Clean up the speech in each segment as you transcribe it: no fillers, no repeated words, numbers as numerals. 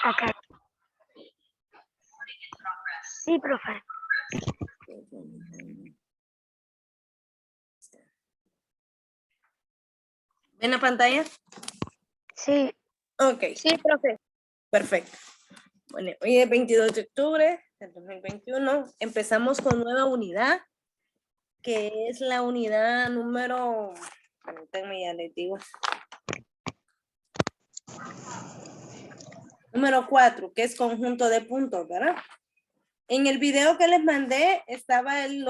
Ok. Sí, profe. ¿Ven la pantalla? Sí. Ok. Sí, profe. Perfecto. Bueno, hoy es 22 de octubre del 2021. Empezamos con nueva unidad, que es la unidad número, permítanme, ya les digo. Número 4, que es conjunto de puntos, ¿verdad? En el video que les mandé estaba el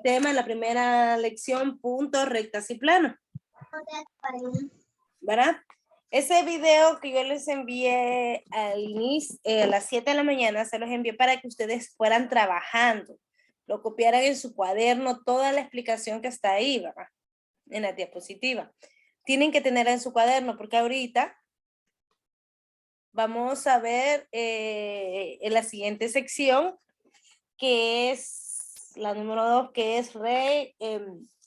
tema en la primera lección, puntos, rectas y planos, ¿verdad? Ese video que yo les envié al inicio, a las 7 de la mañana, se los envié para que ustedes fueran trabajando, lo copiaran en su cuaderno, toda la explicación que está ahí, ¿verdad? En la diapositiva. Tienen que tenerla en su cuaderno porque ahorita vamos a ver en la siguiente sección, que es la número 2, que es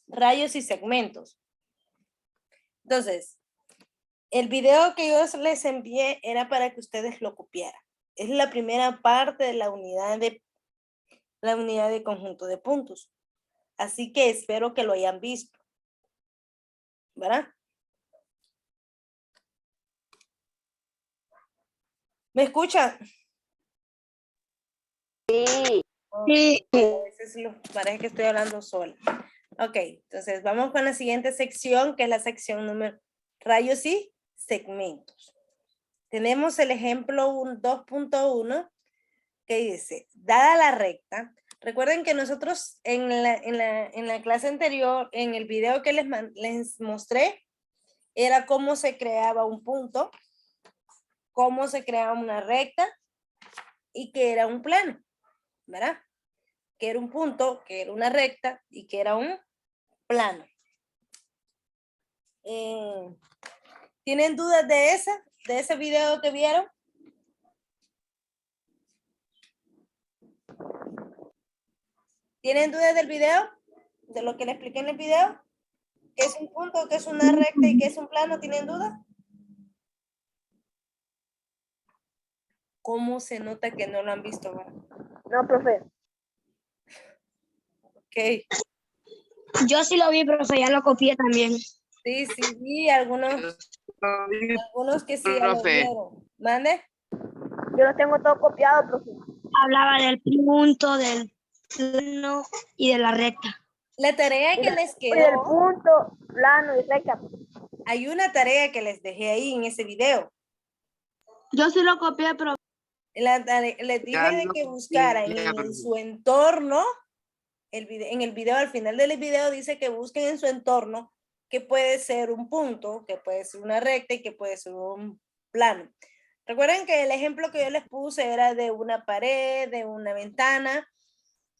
rayos y segmentos. Entonces, el video que yo les envié era para que ustedes lo copiaran. Es la primera parte de la unidad de conjunto de puntos. Así que espero que lo hayan visto, ¿verdad? ¿Me escuchan? Sí. Sí. Parece que estoy hablando sola. Ok, entonces vamos con la siguiente sección, que es la sección número rayos y segmentos. Tenemos el ejemplo 2.1 que dice, dada la recta, recuerden que nosotros en la clase anterior, en el video que les mostré, era cómo se creaba un punto, cómo se creaba una recta y que era un plano, ¿verdad? Que era un punto, que era una recta y que era un plano. ¿Tienen dudas de ese video que vieron? ¿Tienen dudas del video? ¿De lo que les expliqué en el video? ¿Qué es un punto, qué es una recta y qué es un plano? ¿Tienen dudas? ¿Cómo se nota que no lo han visto? No, profe. Ok. Yo sí lo vi, profe, ya lo copié también. Sí, algunos que sí ya lo vieron. ¿Mande? Yo lo tengo todo copiado, profe. Hablaba del punto, del plano y de la recta. La tarea que les Y del quedó, punto, plano y recta. hay una tarea que les dejé ahí en ese video. Yo sí lo copié, pero Les dije de que buscaran en su entorno, en el video, al final del video dice que busquen en su entorno que puede ser un punto, que puede ser una recta y que puede ser un plano. Recuerden que el ejemplo que yo les puse era de una pared, de una ventana,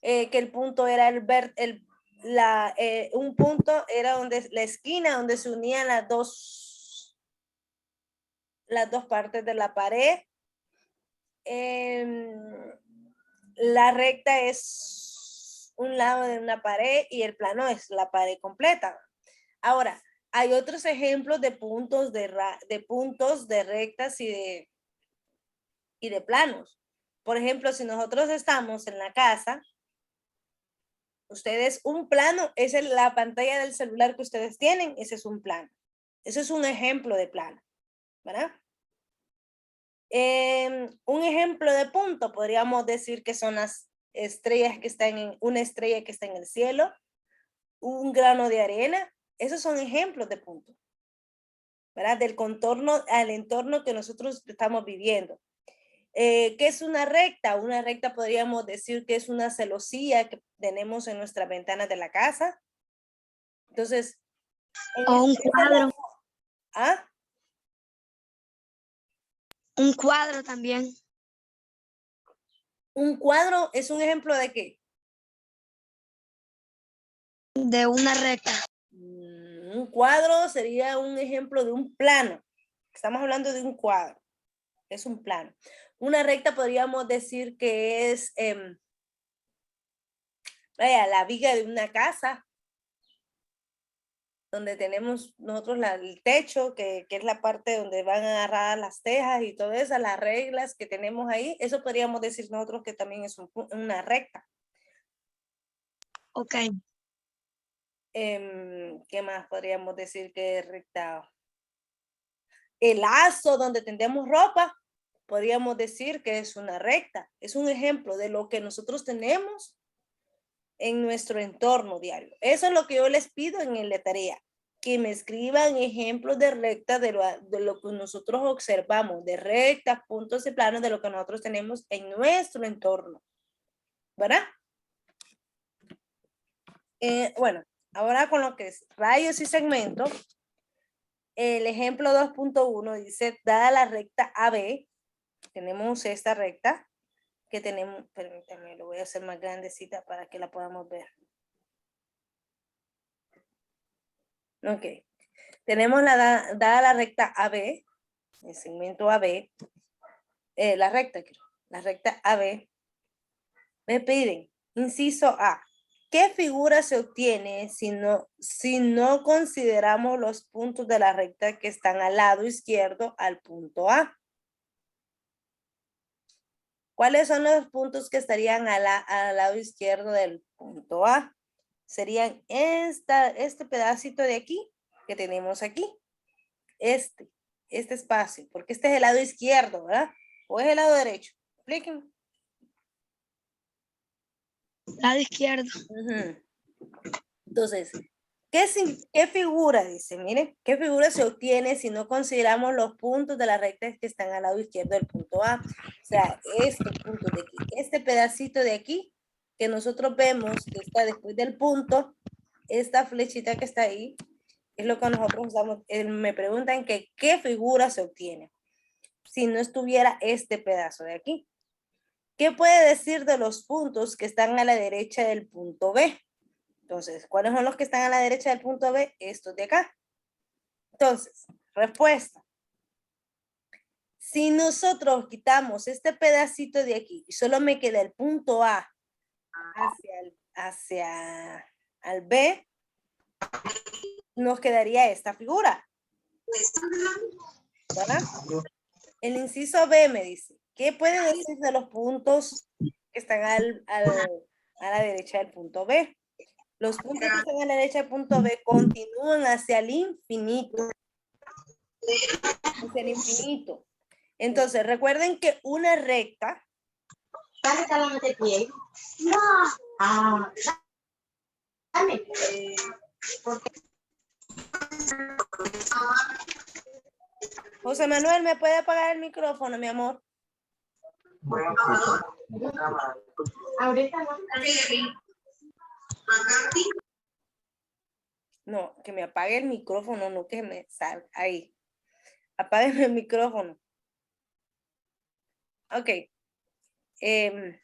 que el punto era un punto era donde la esquina donde se unían las dos partes de la pared. La recta es un lado de una pared y el plano es la pared completa. Ahora, hay otros ejemplos de puntos de rectas y de planos. Por ejemplo, si nosotros estamos en la casa, ustedes, un plano es la pantalla del celular que ustedes tienen, ese es un plano. Ese es un ejemplo de plano, ¿verdad? Un ejemplo de punto, podríamos decir que son las estrellas que están una estrella que está en el cielo, un grano de arena, esos son ejemplos de punto, ¿verdad? Del contorno al entorno que nosotros estamos viviendo. ¿Qué es una recta? Una recta podríamos decir que es una celosía que tenemos en nuestras ventanas de la casa. Entonces, o un cuadro. ¿Ah? Un cuadro también. ¿Un cuadro es un ejemplo de qué? De una recta. Un cuadro sería un ejemplo de un plano. Estamos hablando de un cuadro. Es un plano. Una recta podríamos decir que es la viga de una casa. donde tenemos nosotros el techo, que es la parte donde van agarradas las tejas y todas esas, las reglas que tenemos ahí, eso podríamos decir nosotros que también es una recta. Ok. ¿Qué más podríamos decir que es recta? El lazo donde tendemos ropa, podríamos decir que es una recta. Es un ejemplo de lo que nosotros tenemos en nuestro entorno diario. Eso es lo que yo les pido en la tarea, que me escriban ejemplos de recta de lo que nosotros observamos, de rectas, puntos y planos de lo que nosotros tenemos en nuestro entorno. ¿Verdad? Bueno, ahora con lo que es rayos y segmentos, el ejemplo 2.1 dice, dada la recta AB, tenemos esta recta que tenemos, permítanme, lo voy a hacer más grandecita para que la podamos ver. Ok, tenemos dada la recta AB, el segmento AB, la recta AB, me piden, inciso A, ¿qué figura se obtiene si no consideramos los puntos de la recta que están al lado izquierdo al punto A? ¿Cuáles son los puntos que estarían al lado izquierdo del punto A? Serían este pedacito de aquí que tenemos aquí. Este espacio, porque este es el lado izquierdo, ¿verdad? ¿O es el lado derecho? Explíquenme. Lado izquierdo. Entonces, ¿qué figura? Dice, miren, ¿qué figura se obtiene si no consideramos los puntos de la recta que están al lado izquierdo del punto A? O sea, este punto de aquí, este pedacito de aquí, que nosotros vemos que está después del punto, esta flechita que está ahí, es lo que nosotros usamos. Me preguntan que qué figura se obtiene si no estuviera este pedazo de aquí. ¿Qué puede decir de los puntos que están a la derecha del punto B? Entonces, ¿cuáles son los que están a la derecha del punto B? Estos de acá. Entonces, respuesta. Si nosotros quitamos este pedacito de aquí y solo me queda el punto A hacia el B, nos quedaría esta figura. ¿Verdad? El inciso B me dice, ¿qué puede decir de los puntos que están a la derecha del punto B? Los puntos que están a la derecha del punto B continúan hacia el infinito. Hacia el infinito. Entonces, recuerden que una recta. José Manuel, ¿me puede apagar el micrófono, mi amor? Ahorita no. No, que me apague el micrófono, no que me salga ahí. Apágueme el micrófono. Ok. El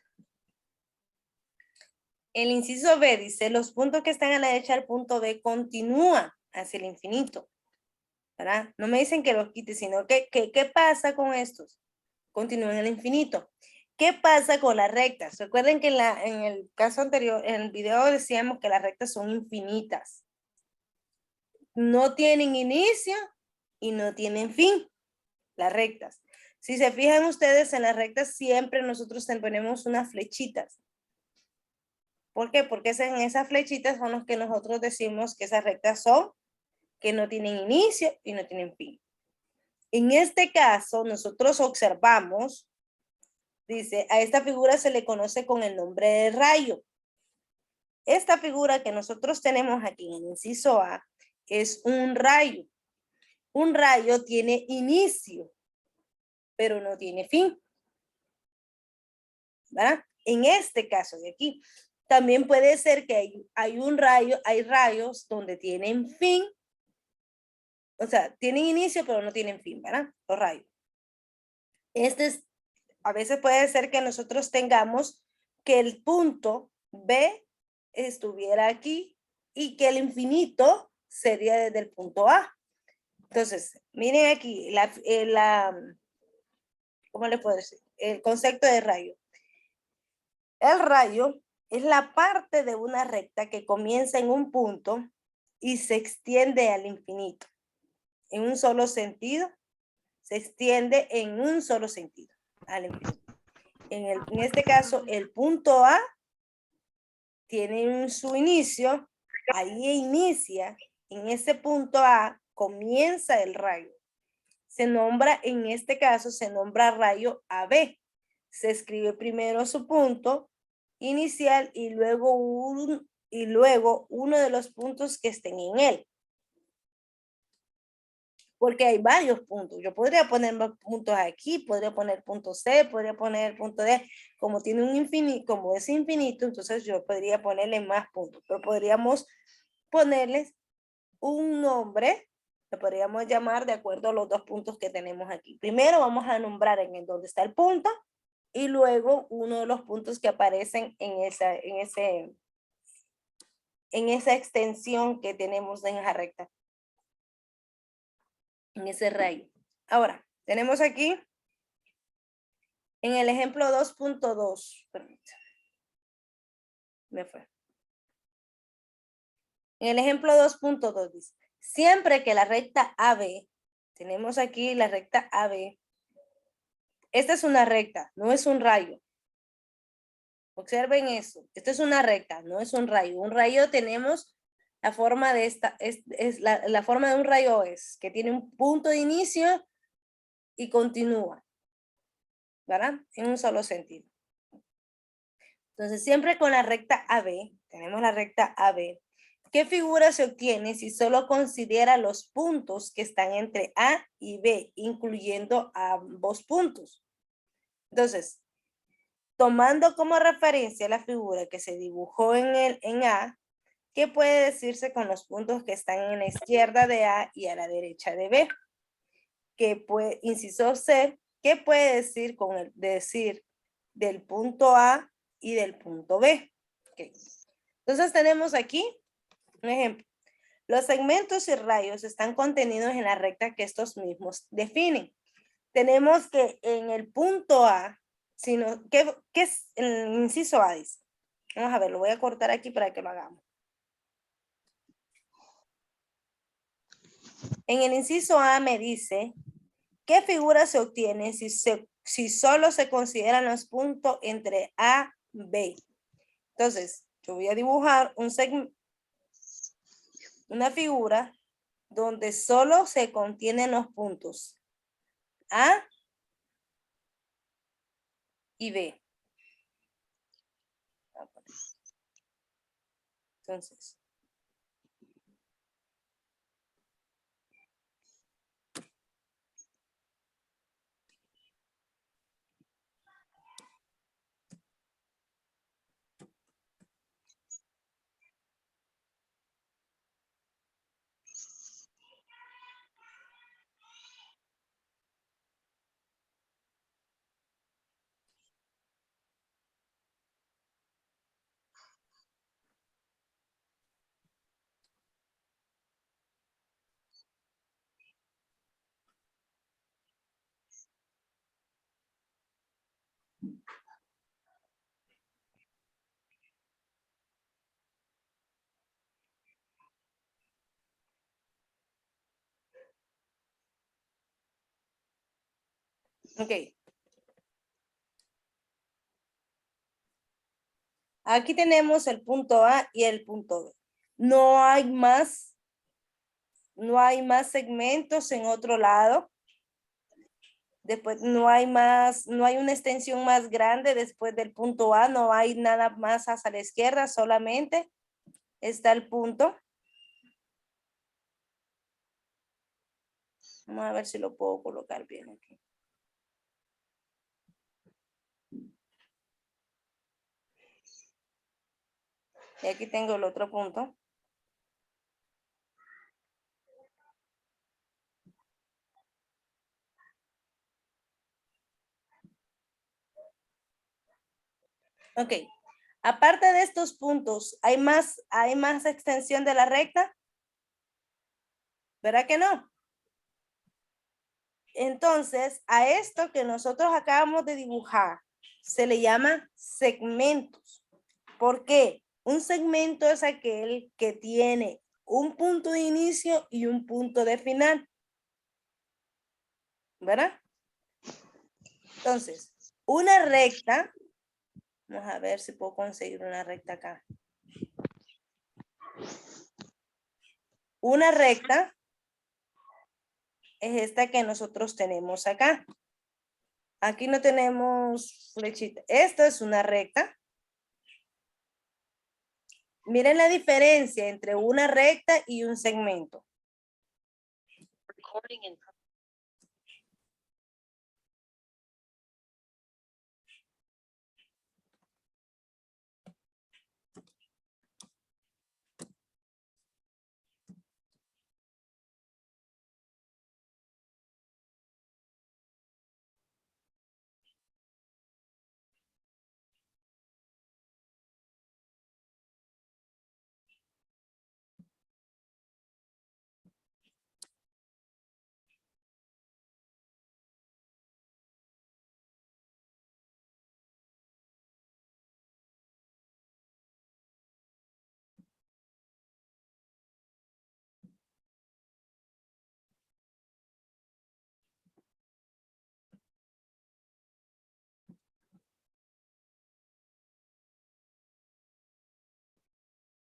inciso B dice, los puntos que están a la derecha del punto B continúan hacia el infinito. ¿Verdad? No me dicen que los quite, sino que ¿qué pasa con estos? Continúan en el infinito. ¿Qué pasa con las rectas? Recuerden que en el caso anterior, en el video decíamos que las rectas son infinitas. No tienen inicio y no tienen fin. Las rectas. Si se fijan ustedes en las rectas, siempre nosotros ponemos unas flechitas. ¿Por qué? Porque en esas flechitas son los que nosotros decimos que esas rectas son, que no tienen inicio y no tienen fin. En este caso, nosotros observamos, dice, a esta figura se le conoce con el nombre de rayo. Esta figura que nosotros tenemos aquí en el inciso A es un rayo. Un rayo tiene inicio, pero no tiene fin. ¿Verdad? En este caso de aquí, también puede ser que hay rayos donde tienen fin, o sea, tienen inicio, pero no tienen fin, ¿verdad? Los rayos. A veces puede ser que nosotros tengamos que el punto B estuviera aquí y que el infinito sería desde el punto A. Entonces, miren aquí, ¿cómo le puedo decir? El concepto de rayo. El rayo es la parte de una recta que comienza en un punto y se extiende al infinito. En un solo sentido, se extiende en un solo sentido al infinito. En este caso, el punto A tiene su inicio, ahí inicia, en ese punto A comienza el rayo. Se nombra, en este caso, se nombra rayo AB. Se escribe primero su punto inicial y luego uno de los puntos que estén en él. Porque hay varios puntos. Yo podría poner puntos aquí, podría poner punto C, podría poner punto D. Como tiene un infinito, como es infinito, entonces yo podría ponerle más puntos. Pero podríamos ponerles un nombre, lo podríamos llamar de acuerdo a los dos puntos que tenemos aquí. Primero vamos a nombrar en el donde está el punto y luego uno de los puntos que aparecen en esa extensión que tenemos en esa recta. En ese rayo. Ahora, tenemos aquí en el ejemplo 2.2. Me fue. En el ejemplo 2.2 dice, siempre que la recta AB, tenemos aquí la recta AB, esta es una recta, no es un rayo. Observen eso, esta es una recta, no es un rayo. Un rayo tenemos la forma de esta, la forma de un rayo es que tiene un punto de inicio y continúa, ¿verdad? En un solo sentido. Entonces, siempre con la recta AB, tenemos la recta AB. ¿Qué figura se obtiene si solo considera los puntos que están entre A y B, incluyendo ambos puntos? Entonces, tomando como referencia la figura que se dibujó en A, ¿qué puede decirse con los puntos que están en la izquierda de A y a la derecha de B? ¿Qué puede, inciso C, qué puede decir con el decir del punto A y del punto B? Okay. Entonces tenemos aquí un ejemplo. Los segmentos y rayos están contenidos en la recta que estos mismos definen. Tenemos que en el punto A, ¿qué es el inciso A? Dice. Vamos a ver, lo voy a cortar aquí para que lo hagamos. En el inciso A me dice, ¿qué figura se obtiene si solo se consideran los puntos entre A y B? Entonces, yo voy a dibujar una figura donde solo se contienen los puntos A y B. Entonces, ok. Aquí tenemos el punto A y el punto B. No hay más segmentos en otro lado. Después no hay una extensión más grande después del punto A, no hay nada más hacia la izquierda, solamente está el punto. Vamos a ver si lo puedo colocar bien aquí. Y aquí tengo el otro punto. Ok. Aparte de estos puntos, ¿hay más extensión de la recta? ¿Verdad que no? Entonces, a esto que nosotros acabamos de dibujar, se le llama segmentos. ¿Por qué? Un segmento es aquel que tiene un punto de inicio y un punto de final. ¿Verdad? Entonces, una recta, vamos a ver si puedo conseguir una recta acá. Una recta es esta que nosotros tenemos acá. Aquí no tenemos flechita. Esta es una recta. Miren la diferencia entre una recta y un segmento.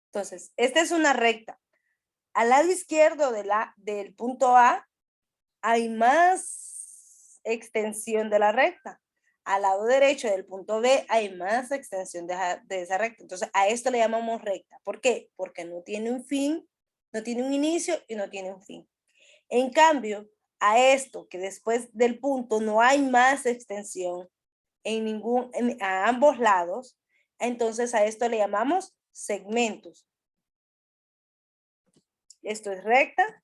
Entonces, esta es una recta. Al lado izquierdo del punto A hay más extensión de la recta. Al lado derecho del punto B hay más extensión de esa recta. Entonces, a esto le llamamos recta. ¿Por qué? Porque no tiene un fin, no tiene un inicio y no tiene un fin. En cambio, a esto, que después del punto no hay más extensión a ambos lados, entonces a esto le llamamos segmentos. Esto es recta.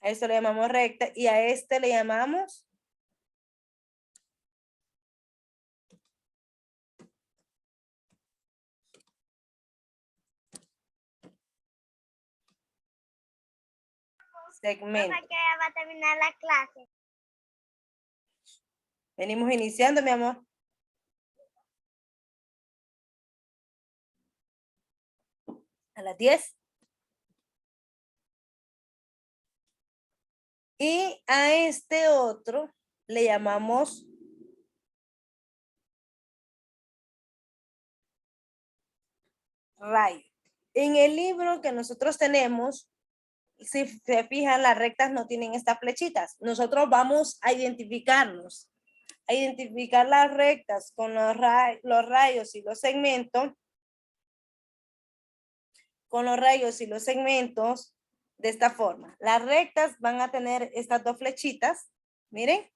A esto le llamamos recta y a este le llamamos segmento. Que ya va a terminar la clase. Venimos iniciando, mi amor. A las 10. Y a este otro le llamamos rayo. En el libro que nosotros tenemos, si se fijan, las rectas no tienen estas flechitas. Nosotros vamos a identificarnos, a identificar las rectas con los rayos y los segmentos, con los rayos y los segmentos de esta forma. Las rectas van a tener estas dos flechitas, miren.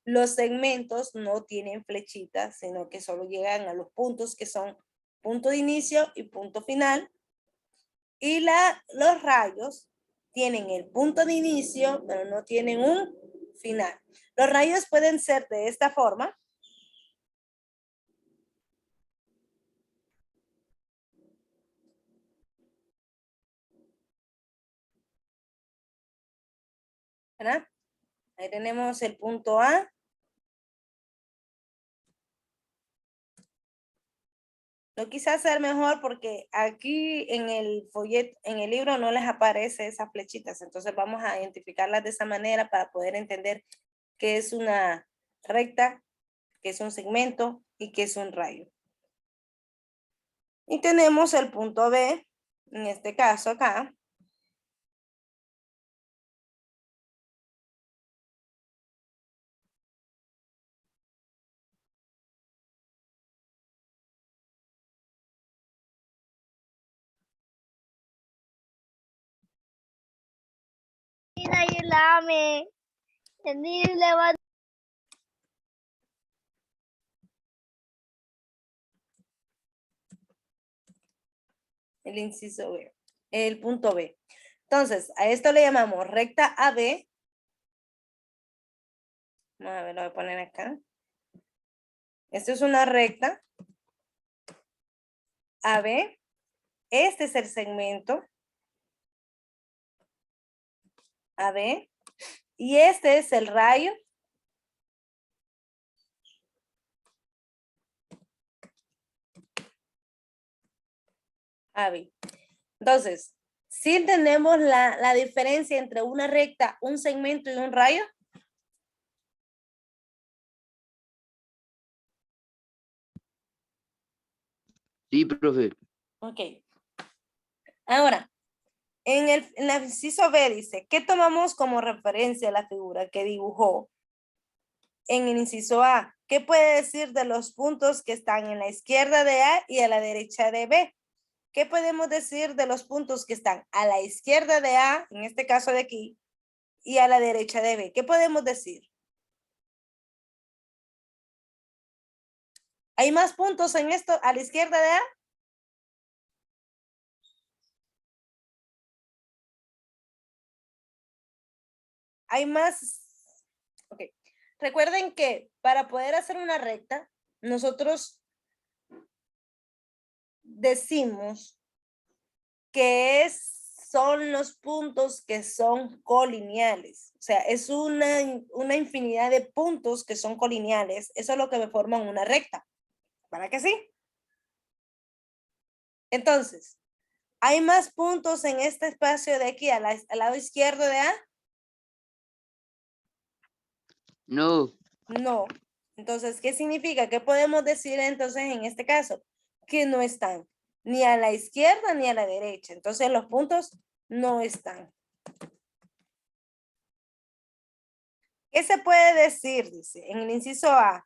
Los segmentos no tienen flechitas, sino que solo llegan a los puntos que son punto de inicio y punto final. Y los rayos tienen el punto de inicio, pero no tienen un final. Los rayos pueden ser de esta forma. ¿Verdad? Ahí tenemos el punto A. Lo quise hacer mejor porque aquí en el folleto, en el libro no les aparece esas flechitas. Entonces vamos a identificarlas de esa manera para poder entender qué es una recta, qué es un segmento y qué es un rayo. Y tenemos el punto B, en este caso acá. Ayúdame. El inciso B, el punto B. Entonces, a esto le llamamos recta AB. Vamos a ver, lo voy a poner acá. Esto es una recta AB. Este es el segmento AB. Y este es el rayo. AB. Entonces, ¿sí entendemos la diferencia entre una recta, un segmento y un rayo? Sí, profe. Ok. Ahora, en el inciso B dice, ¿qué tomamos como referencia a la figura que dibujó? En el inciso A, ¿qué puede decir de los puntos que están en la izquierda de A y a la derecha de B? ¿Qué podemos decir de los puntos que están a la izquierda de A, en este caso de aquí, y a la derecha de B? ¿Qué podemos decir? ¿Hay más puntos en esto a la izquierda de A? Hay más. Ok. Recuerden que para poder hacer una recta, nosotros decimos que son los puntos que son colineales. O sea, es una infinidad de puntos que son colineales. Eso es lo que me forman una recta. ¿Para que sí? Entonces, ¿hay más puntos en este espacio de aquí al lado izquierdo de A? No. No. Entonces, ¿qué significa? ¿Qué podemos decir entonces en este caso? Que no están ni a la izquierda ni a la derecha. Entonces, los puntos no están. ¿Qué se puede decir? Dice, en el inciso A.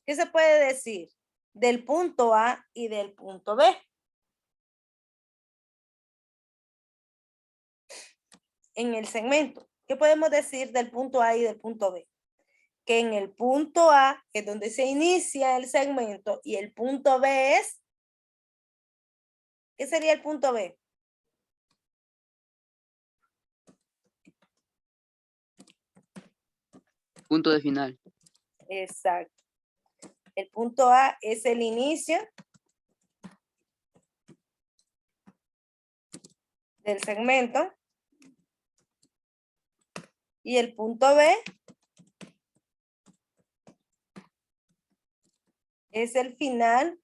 ¿Qué se puede decir del punto A y del punto B? En el segmento. ¿Qué podemos decir del punto A y del punto B? Que en el punto A es donde se inicia el segmento y el punto B es, ¿qué sería el punto B? Punto de final. Exacto. El punto A es el inicio del segmento y el punto B es el final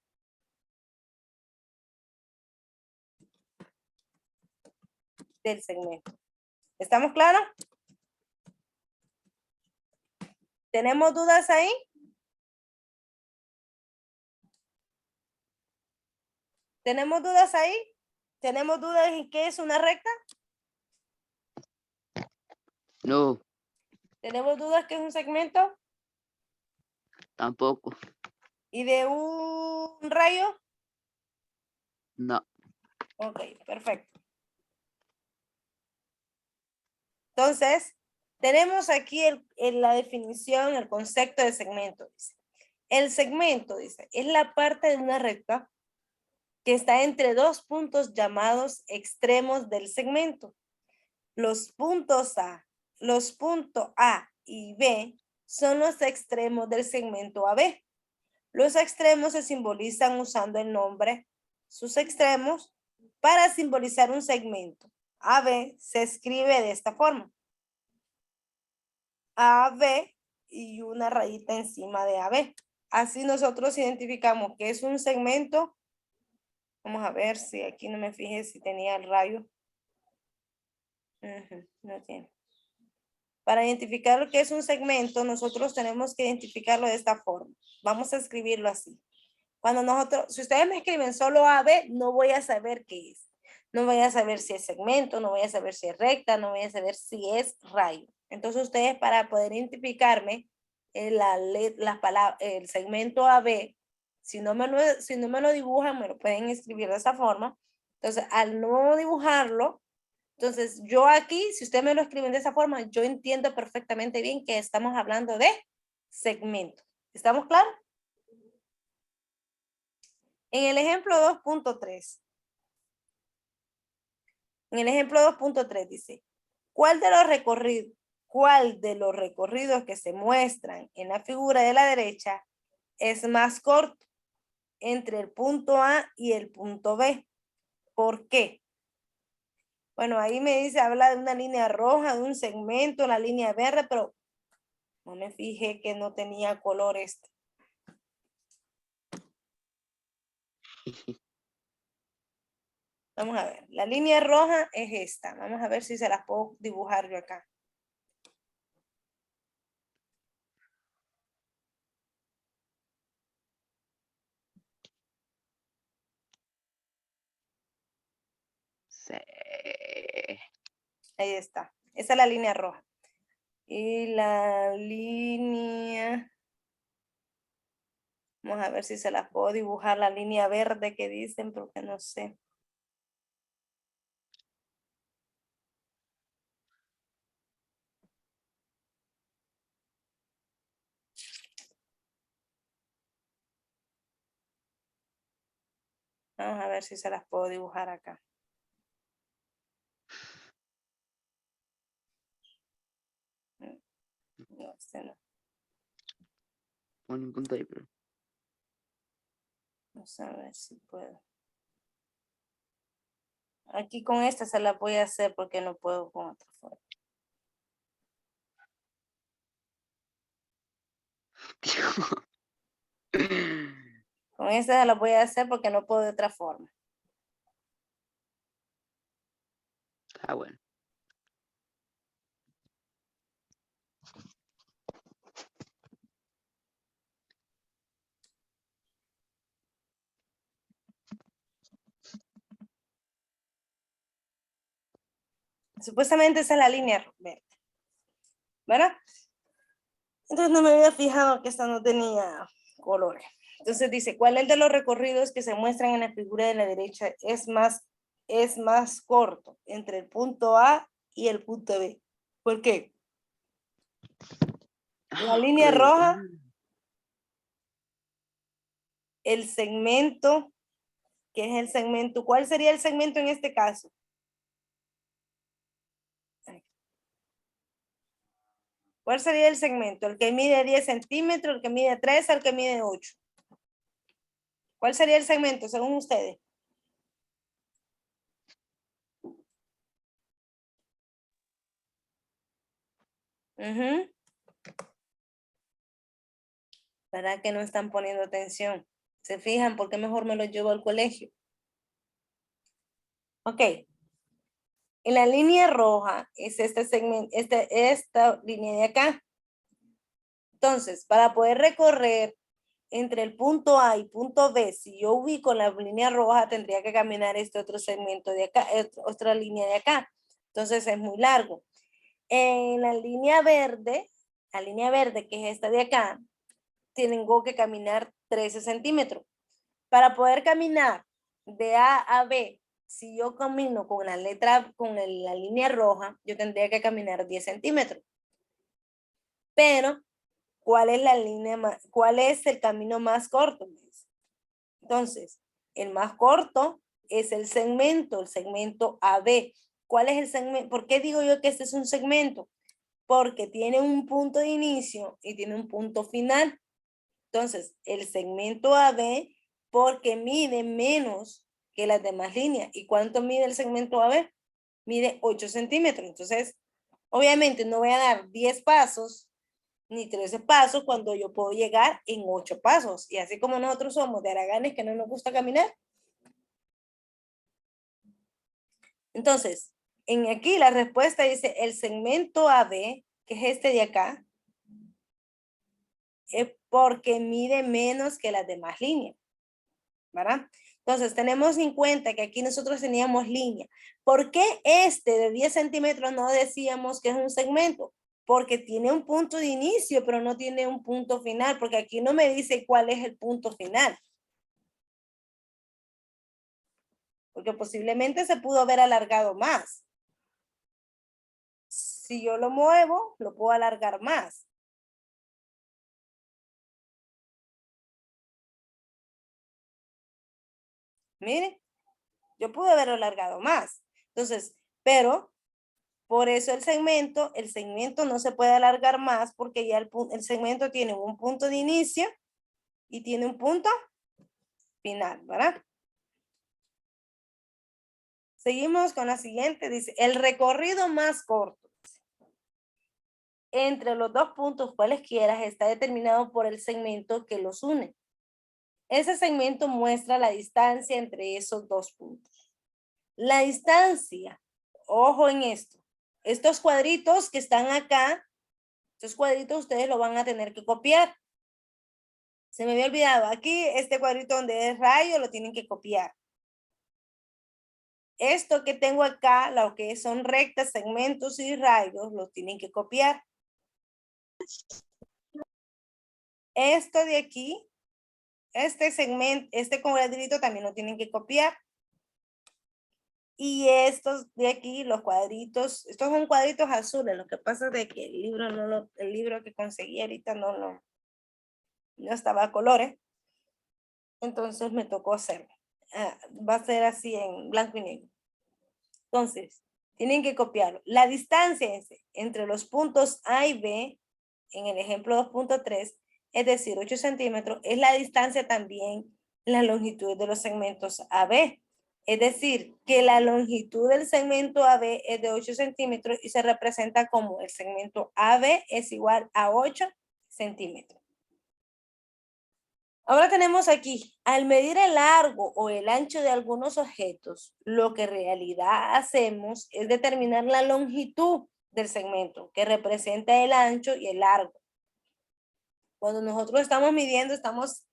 del segmento. ¿Estamos claros? ¿Tenemos dudas ahí? ¿Tenemos dudas ahí? ¿Tenemos dudas en qué es una recta? No, ¿Tenemos dudas qué es un segmento? tampoco. ¿Y de un rayo? No. Ok, perfecto. Entonces, tenemos aquí la definición, el concepto de segmento. Dice. El segmento, dice, es la parte de una recta que está entre dos puntos llamados extremos del segmento. Los puntos A y B son los extremos del segmento AB. Los extremos se simbolizan usando el nombre, sus extremos, para simbolizar un segmento. AB se escribe de esta forma. AB y una rayita encima de AB. Así nosotros identificamos que es un segmento. Vamos a ver si aquí no me fijé si tenía el rayo. No tiene. Para identificar lo que es un segmento, nosotros tenemos que identificarlo de esta forma. Vamos a escribirlo así. Cuando nosotros, si ustedes me escriben solo AB, no voy a saber qué es. No voy a saber si es segmento, no voy a saber si es recta, no voy a saber si es rayo. Entonces ustedes para poder identificarme el segmento AB, si no me lo dibujan, me lo pueden escribir de esa forma. Entonces al no dibujarlo, entonces yo aquí, si ustedes me lo escriben de esa forma, yo entiendo perfectamente bien que estamos hablando de segmento. ¿Estamos claros? En el ejemplo 2.3. En el ejemplo 2.3 dice, ¿cuál de los recorridos que se muestran en la figura de la derecha es más corto entre el punto A y el punto B? ¿Por qué? Bueno, ahí me dice, habla de una línea roja, de un segmento, la línea verde, pero no me fijé que no tenía color este. Vamos a ver, la línea roja es esta. Vamos a ver si se las puedo dibujar yo acá. Sí. Ahí está. Esa es la línea roja. Y la línea... Vamos a ver si se las puedo dibujar, la línea verde que dicen, porque no sé. Vamos a ver si se las puedo dibujar acá. No, este no. Pon un punto ahí, pero. Vamos a ver si puedo. Aquí con esta se la voy a hacer porque no puedo con otra forma. Con esta se la voy a hacer porque no puedo de otra forma. Ah, bueno. Supuestamente esa es la línea verde. ¿Verdad? Entonces no me había fijado que esta no tenía colores. Entonces dice, ¿cuál de los recorridos que se muestran en la figura de la derecha es más corto entre el punto A y el punto B? ¿Por qué? La línea roja, el segmento, que es el segmento, ¿cuál sería el segmento en este caso? ¿Cuál sería el segmento? ¿El que mide 10 centímetros, el que mide 3, el que mide 8? ¿Cuál sería el segmento según ustedes? ¿Verdad que no están poniendo atención? ¿Se fijan por qué mejor me lo llevo al colegio? Ok. En la línea roja es este segmento, esta línea de acá. Entonces, para poder recorrer entre el punto A y punto B, si yo ubico la línea roja, tendría que caminar este otro segmento de acá, otra línea de acá. Entonces es muy largo. En la línea verde, que es esta de acá, tengo que caminar 13 centímetros. Para poder caminar de A a B, si yo camino con la la línea roja, yo tendría que caminar 10 centímetros. Pero, ¿cuál es el camino más corto? Entonces, el más corto es el segmento AB. ¿Cuál es el segmento? ¿Por qué digo yo que este es un segmento? Porque tiene un punto de inicio y tiene un punto final. Entonces, el segmento AB, porque mide menos que las demás líneas. ¿Y cuánto mide el segmento AB? Mide 8 centímetros. Entonces, obviamente no voy a dar 10 pasos ni 13 pasos cuando yo puedo llegar en 8 pasos. Y así como nosotros somos de haraganes que no nos gusta caminar. Entonces, aquí la respuesta dice el segmento AB, que es este de acá, es porque mide menos que las demás líneas, ¿verdad? Entonces, tenemos en cuenta que aquí nosotros teníamos línea. ¿Por qué este de 10 centímetros no decíamos que es un segmento? Porque tiene un punto de inicio, pero no tiene un punto final, porque aquí no me dice cuál es el punto final. Porque posiblemente se pudo haber alargado más. Si yo lo muevo, lo puedo alargar más. Miren, yo pude haberlo alargado más. Entonces, pero por eso el segmento no se puede alargar más porque ya el segmento tiene un punto de inicio y tiene un punto final, ¿verdad? Seguimos con la siguiente, dice, el recorrido más corto entre los dos puntos cualesquiera está determinado por el segmento que los une. Ese segmento muestra la distancia entre esos dos puntos. La distancia, ojo en esto. Estos cuadritos que están acá, estos cuadritos ustedes lo van a tener que copiar. Se me había olvidado, aquí este cuadrito donde es rayo lo tienen que copiar. Esto que tengo acá, lo que son rectas, segmentos y rayos, los tienen que copiar. Esto de aquí, este segmento, este cuadrito también lo tienen que copiar. Y estos de aquí, los cuadritos, estos son cuadritos azules. Lo que pasa es de que el libro el libro que conseguí ahorita no estaba a colores. Entonces me tocó hacerlo. Va a ser así en blanco y negro. Entonces, tienen que copiarlo. La distancia entre los puntos A y B, en el ejemplo 2.3, es decir, 8 centímetros, es la distancia también, la longitud de los segmentos AB. Es decir, que la longitud del segmento AB es de 8 centímetros y se representa como el segmento AB es igual a 8 centímetros. Ahora tenemos aquí, al medir el largo o el ancho de algunos objetos, lo que en realidad hacemos es determinar la longitud del segmento que representa el ancho y el largo. Cuando nosotros estamos midiendo, estamos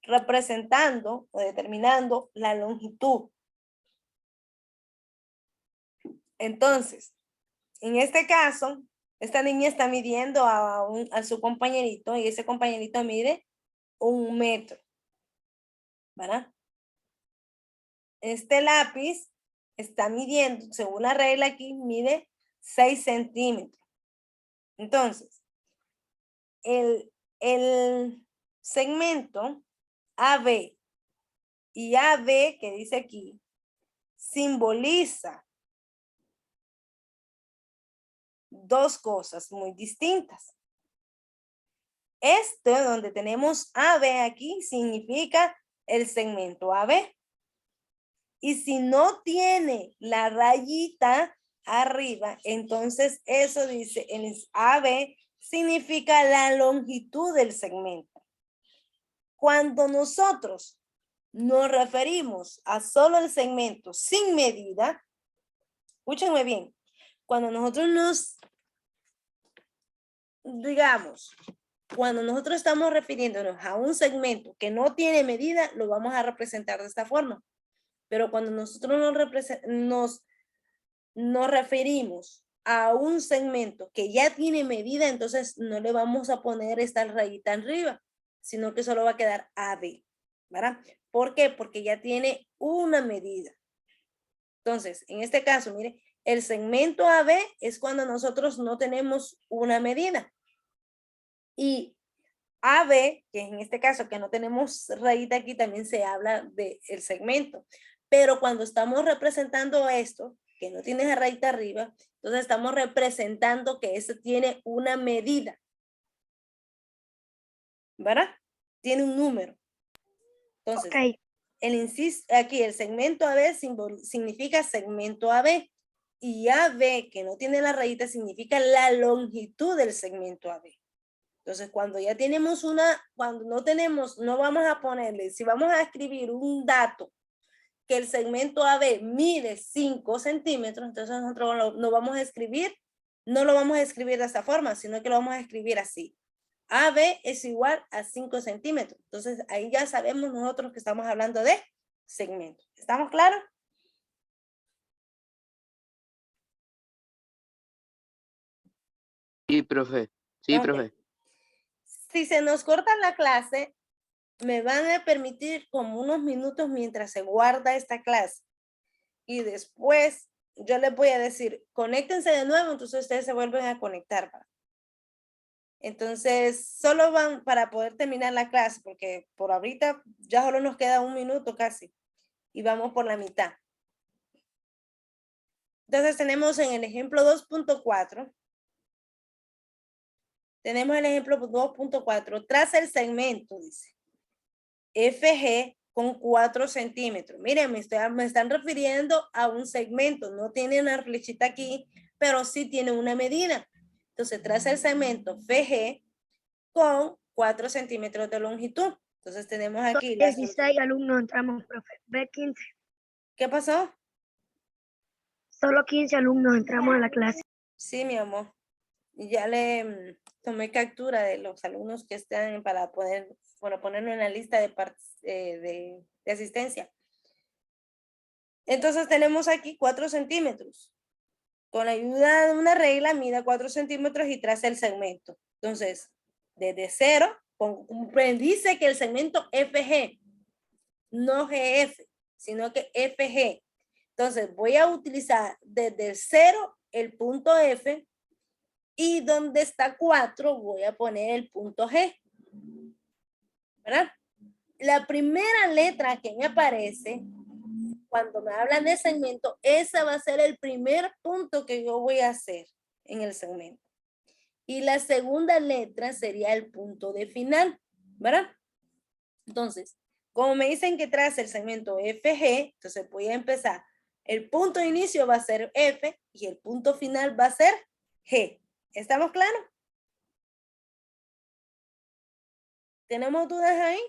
representando o determinando la longitud. Entonces, en este caso, esta niña está midiendo a su compañerito y ese compañerito mide 1 metro, ¿verdad? Este lápiz está midiendo, según la regla aquí, mide 6 centímetros. Entonces, el segmento AB y AB que dice aquí simboliza dos cosas muy distintas. Esto donde tenemos AB aquí significa el segmento AB. Y si no tiene la rayita arriba, entonces eso dice el AB significa la longitud del segmento. Cuando nosotros nos referimos a solo el segmento sin medida, escúchenme bien, cuando nosotros cuando nosotros estamos refiriéndonos a un segmento que no tiene medida, lo vamos a representar de esta forma. Pero cuando nosotros nos referimos a un segmento que ya tiene medida, entonces no le vamos a poner esta rayita arriba, sino que solo va a quedar AB, ¿verdad? ¿Por qué? Porque ya tiene una medida. Entonces, en este caso, mire, el segmento AB es cuando nosotros no tenemos una medida. Y AB, que en este caso que no tenemos rayita aquí, también se habla del segmento. Pero cuando estamos representando esto, que no tiene esa rayita arriba, entonces estamos representando que eso tiene una medida. ¿Verdad? Tiene un número. Entonces, Ok. aquí el segmento AB significa segmento AB. Y AB, que no tiene la rayita, significa la longitud del segmento AB. Entonces, cuando ya tenemos cuando no tenemos, no vamos a ponerle, si vamos a escribir un dato que el segmento AB mide 5 centímetros, entonces nosotros no vamos a escribir, no lo vamos a escribir de esta forma, sino que lo vamos a escribir así. AB es igual a 5 centímetros. Entonces, ahí ya sabemos nosotros que estamos hablando de segmento. ¿Estamos claros? Sí, profe. Sí, Ok. profe. Si se nos corta la clase, me van a permitir como unos minutos mientras se guarda esta clase. Y después yo les voy a decir, conéctense de nuevo, entonces ustedes se vuelven a conectar. Entonces, solo van para poder terminar la clase, porque por ahorita ya solo nos queda 1 minuto casi. Y vamos por la mitad. Entonces tenemos en el ejemplo 2.4. Tenemos el ejemplo 2.4. Traza el segmento, dice. FG con 4 centímetros. Miren, me están refiriendo a un segmento. No tiene una flechita aquí, pero sí tiene una medida. Entonces traza el segmento FG con 4 centímetros de longitud. Entonces tenemos aquí. 16 alumnos entramos, profe. B15. ¿Qué pasó? Solo 15 alumnos entramos a la clase. Sí, mi amor. Y ya le tomé captura de los alumnos que están para poder, bueno, ponerlo en la lista de asistencia. Entonces tenemos aquí 4 centímetros. Con la ayuda de una regla, mida 4 centímetros y traza el segmento. Entonces, desde 0, dice que el segmento FG, no GF, sino que FG. Entonces, voy a utilizar desde el 0 el punto F y donde está 4 voy a poner el punto G. ¿Verdad? La primera letra que me aparece cuando me hablan de segmento, esa va a ser el primer punto que yo voy a hacer en el segmento. Y la segunda letra sería el punto de final, ¿verdad? Entonces, como me dicen que trace el segmento FG, entonces voy a empezar. El punto de inicio va a ser F y el punto final va a ser G. ¿Estamos claros? ¿Tenemos dudas ahí?